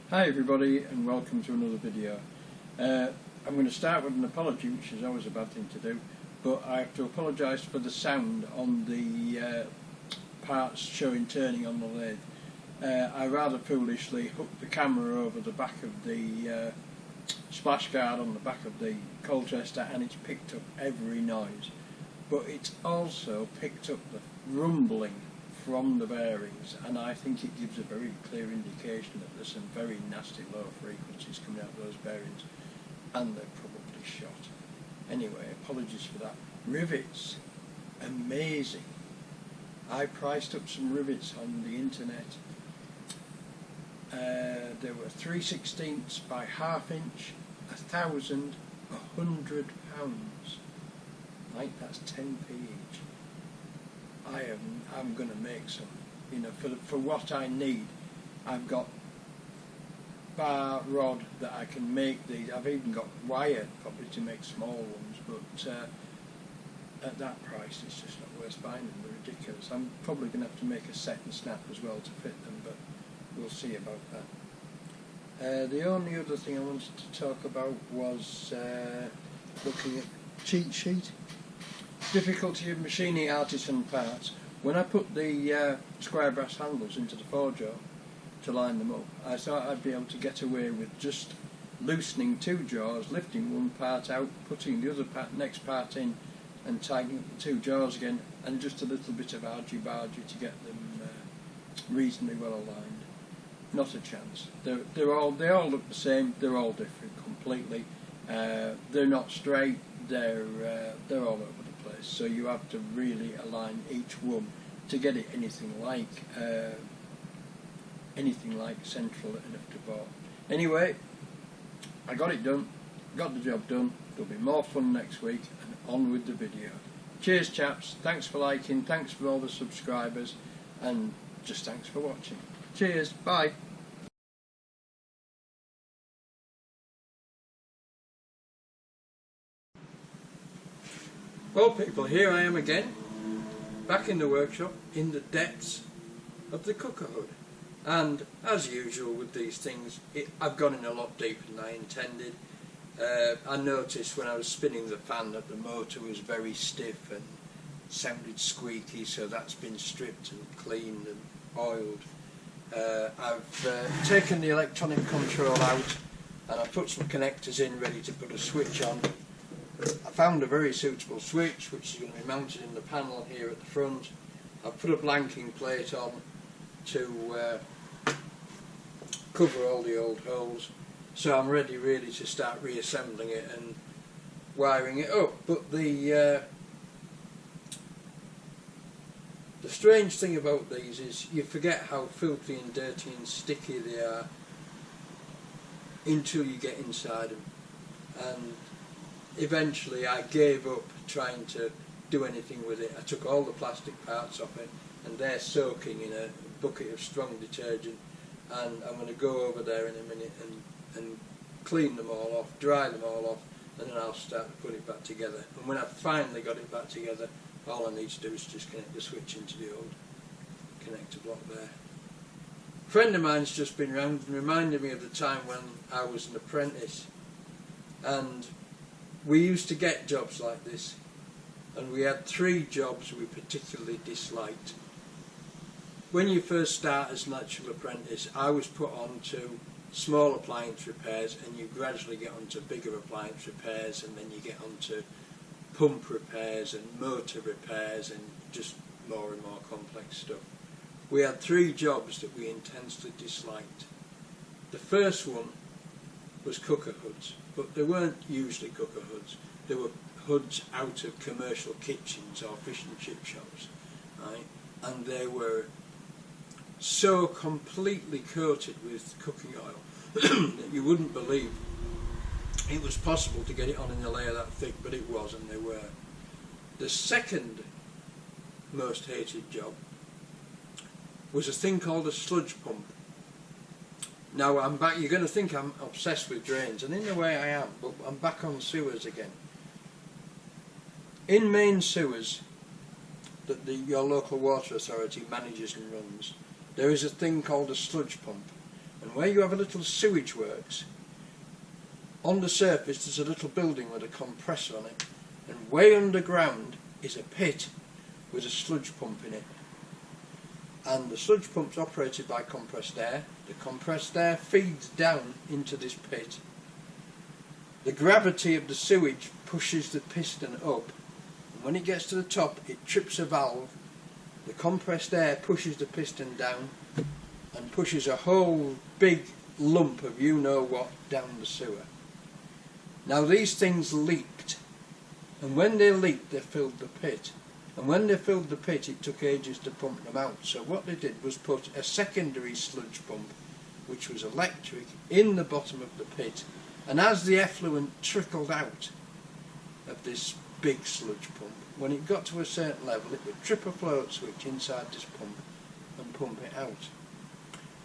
Hi everybody and welcome to another video. I'm going to start with an apology, which is always a bad thing to do, but I have to apologise for the sound on the parts showing turning on the lathe. I rather foolishly hooked the camera over the back of the splash guard on the back of the coal tester, and it's picked up every noise, but it's also picked up the rumbling from the bearings, and I think it gives a very clear indication that there's some very nasty low frequencies coming out of those bearings, and they're probably shot. Anyway, apologies for that. Rivets, amazing. I priced up some rivets on the internet. They were 3/16 by ½ inch, 1,000, £100. Right, that's 10p each. I'm going to make some, you know, for what I need. I've got bar rod that I can make these. I've even got wire probably to make small ones, but at that price it's just not worth buying them. They're ridiculous. I'm probably going to have to make a set and snap as well to fit them, but we'll see about that. The only other thing I wanted to talk about was looking at cheat sheet. Difficulty of machining artisan parts. When I put the square brass handles into the forger to line them up, I thought I'd be able to get away with just loosening two jaws, lifting one part out, putting the other next part in, and tightening up the two jaws again, and just a little bit of argy-bargy to get them reasonably well aligned. Not a chance. They all look the same. They're all different completely. They're not straight. They're all over the place. So you have to really align each one to get it anything like central enough to bore. Anyway, I got it done. Got the job done. There'll be more fun next week, and on with the video. Cheers chaps. Thanks for liking. Thanks for all the subscribers, and just thanks for watching. Cheers. Bye. Well people, here I am again, back in the workshop, in the depths of the cooker hood. And as usual with these things, I've gone in a lot deeper than I intended. I noticed when I was spinning the fan that the motor was very stiff and sounded squeaky, so that's been stripped and cleaned and oiled. I've taken the electronic control out, and I've put some connectors in ready to put a switch on. I found a very suitable switch which is going to be mounted in the panel here at the front. I've put a blanking plate on to cover all the old holes, so I'm ready really to start reassembling it and wiring it up. But the strange thing about these is you forget how filthy and dirty and sticky they are until you get inside them, and eventually I gave up trying to do anything with it. I took all the plastic parts off it, and they're soaking in a bucket of strong detergent, and I'm going to go over there in a minute and clean them all off, dry them all off, and then I'll start to put it back together. And when I've finally got it back together, all I need to do is just connect the switch into the old connector block there. A friend of mine's just been round and reminded me of the time when I was an apprentice, and we used to get jobs like this, and we had 3 jobs we particularly disliked. When you first start as an electrical apprentice, I was put on to small appliance repairs, and you gradually get onto bigger appliance repairs, and then you get onto pump repairs and motor repairs and just more and more complex stuff. We had 3 jobs that we intensely disliked. The first one was cooker hoods, but they weren't usually cooker hoods. They were hoods out of commercial kitchens or fish and chip shops, right? And they were so completely coated with cooking oil that you wouldn't believe it was possible to get it on in a layer that thick, but it was, and they were. The second most hated job was a thing called a sludge pump. Now I'm back. You're going to think I'm obsessed with drains, and in a way I am, but I'm back on sewers again. In main sewers that your local water authority manages and runs, there is a thing called a sludge pump, and where you have a little sewage works, on the surface there's a little building with a compressor on it, and way underground is a pit with a sludge pump in it. And the sludge pump's operated by compressed air. The compressed air feeds down into this pit. The gravity of the sewage pushes the piston up, and when it gets to the top it trips a valve. The compressed air pushes the piston down and pushes a whole big lump of you-know-what down the sewer. Now these things leaked, and when they leaked they filled the pit. And when they filled the pit it took ages to pump them out. So what they did was put a secondary sludge pump, which was electric, in the bottom of the pit. And as the effluent trickled out of this big sludge pump, when it got to a certain level it would trip a float switch inside this pump and pump it out.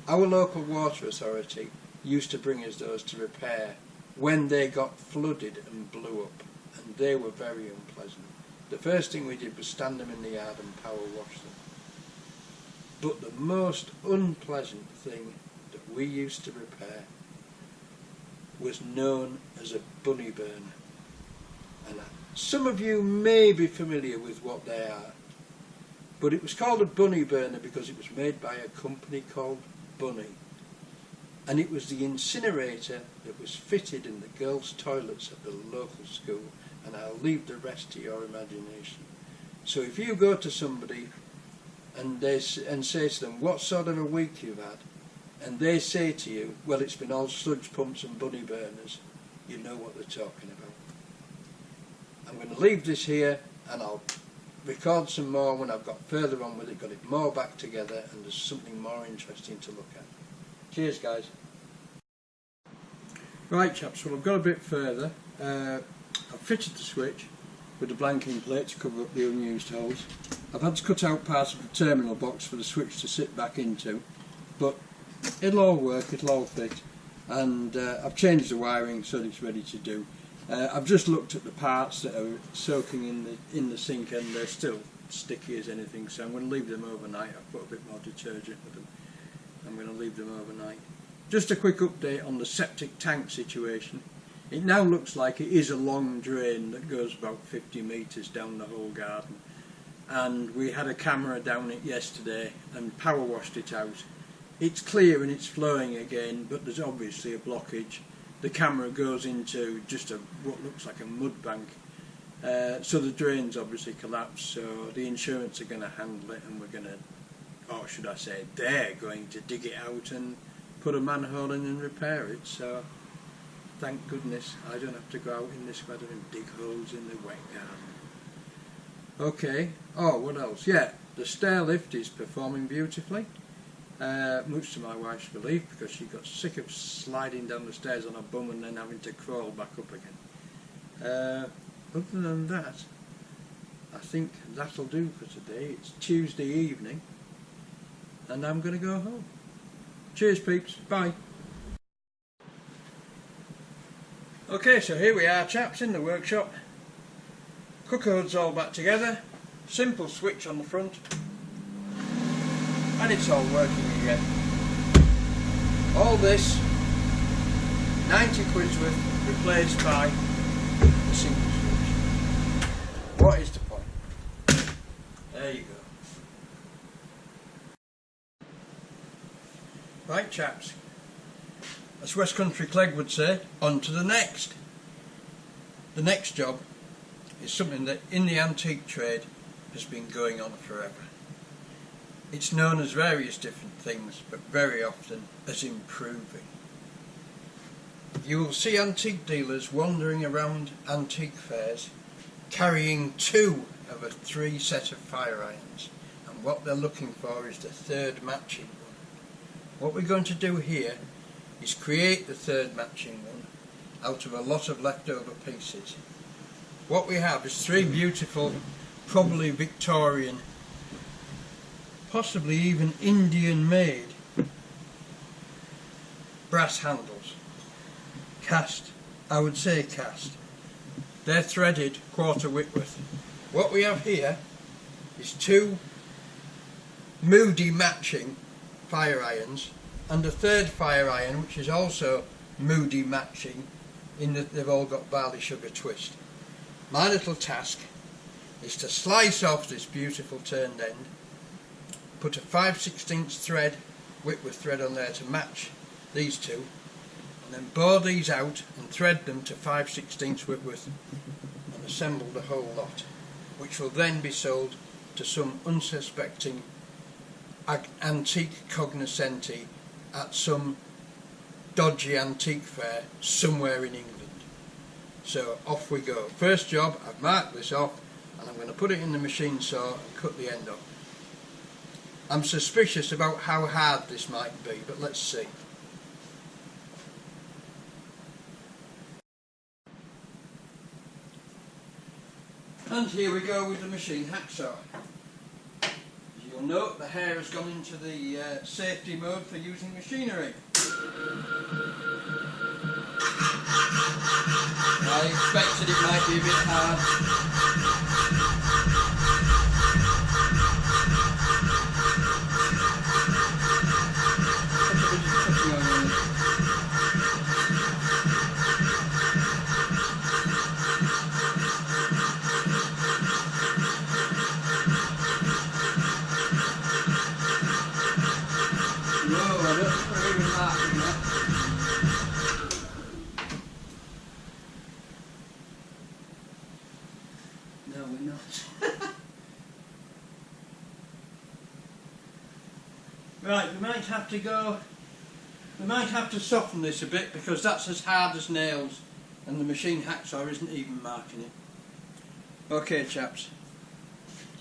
Our local water authority used to bring us those to repair when they got flooded and blew up, and they were very unpleasant. The first thing we did was stand them in the yard and power wash them. But the most unpleasant thing that we used to repair was known as a bunny burner. And some of you may be familiar with what they are, but it was called a bunny burner because it was made by a company called Bunny, and it was the incinerator that was fitted in the girls' toilets at the local school, and I'll leave the rest to your imagination. So if you go to somebody and say to them, what sort of a week you've had, and they say to you, well, it's been all sludge pumps and bunny burners, you know what they're talking about. I'm going to leave this here and I'll record some more when I've got further on with it, got it more back together, and there's something more interesting to look at. Cheers guys. Right chaps, well I've got a bit further. I've fitted the switch with a blanking plate to cover up the unused holes. I've had to cut out part of the terminal box for the switch to sit back into, but it'll all work, it'll all fit, and I've changed the wiring so that it's ready to do. I've just looked at the parts that are soaking in the sink, and they're still sticky as anything, so I'm going to leave them overnight. I've put a bit more detergent with them. I'm going to leave them overnight. Just a quick update on the septic tank situation. It now looks like it is a long drain that goes about 50 metres down the whole garden, and we had a camera down it yesterday and power washed it out. It's clear and it's flowing again, but there's obviously a blockage. The camera goes into just what looks like a mud bank, so the drain's obviously collapsed, so the insurance are going to handle it, and we're going to, or should I say they're going to dig it out and put a manhole in and repair it. So thank goodness I don't have to go out in this weather and dig holes in the wet garden. Okay, oh what else? Yeah, the stair lift is performing beautifully, much to my wife's relief, because she got sick of sliding down the stairs on her bum and then having to crawl back up again. Other than that, I think that'll do for today. It's Tuesday evening and I'm going to go home. Cheers peeps, bye. Okay, so here we are chaps in the workshop. Cuckold's all back together, simple switch on the front, and it's all working again. All this 90 quid's worth replaced by a single switch. What is the point? There you go. Right chaps, as West Country Clegg would say, on to the next. The next job is something that in the antique trade has been going on forever. It's known as various different things, but very often as improving. You will see antique dealers wandering around antique fairs carrying 2 of a 3 set of fire irons, and what they're looking for is the third matching one. What we're going to do here is create the third matching one out of a lot of leftover pieces. What we have is 3 beautiful, probably Victorian, possibly even Indian made brass handles. Cast, I would say cast. They're threaded 1/4 Whitworth. What we have here is 2 moody matching fire irons and a third fire iron which is also moody matching in that they've all got barley sugar twist. My little task is to slice off this beautiful turned end, put a 5/16 thread, Whitworth thread on there to match these two, and then bore these out and thread them to 5/16 Whitworth and assemble the whole lot, which will then be sold to some unsuspecting antique cognoscenti at some dodgy antique fair somewhere in England. So off we go. First job, I've marked this off and I'm going to put it in the machine saw and cut the end off. I'm suspicious about how hard this might be, but let's see. And here we go with the machine hacksaw. As you'll note, the hair has gone into the safety mode for using machinery. I expected it might be a bit hard. No, we're not. Right, we might have to soften this a bit because that's as hard as nails and the machine hacksaw isn't even marking it. Okay chaps,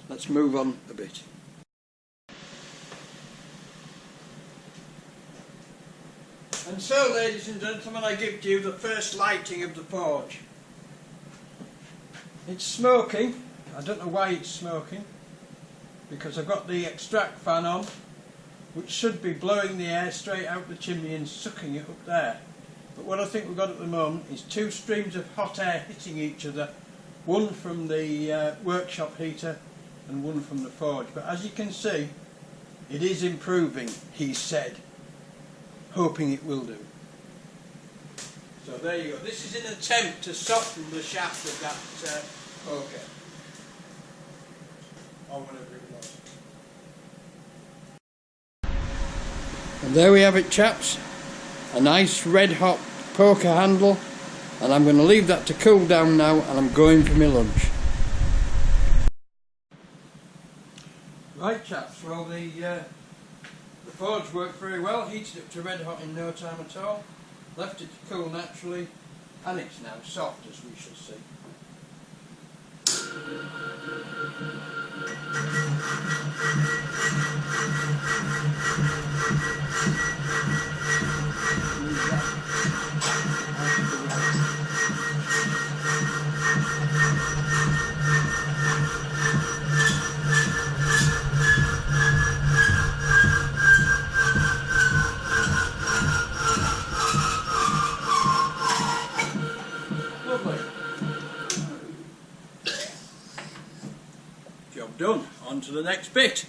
let's move on a bit. And so, ladies and gentlemen, I give to you the first lighting of the forge. It's smoking. I don't know why it's smoking, because I've got the extract fan on, which should be blowing the air straight out the chimney and sucking it up there. But what I think we've got at the moment is two streams of hot air hitting each other, one from the workshop heater and one from the forge. But as you can see, it is improving, he said, hoping it will do. So there you go. This is an attempt to soften the shaft of that poker, or whatever it was. And there we have it chaps, a nice red hot poker handle, and I'm going to leave that to cool down now and I'm going for my lunch. Right chaps, well the forge worked very well, heated it to red hot in no time at all, left it to cool naturally, and it's now soft as we shall see. Job done. On to the next bit.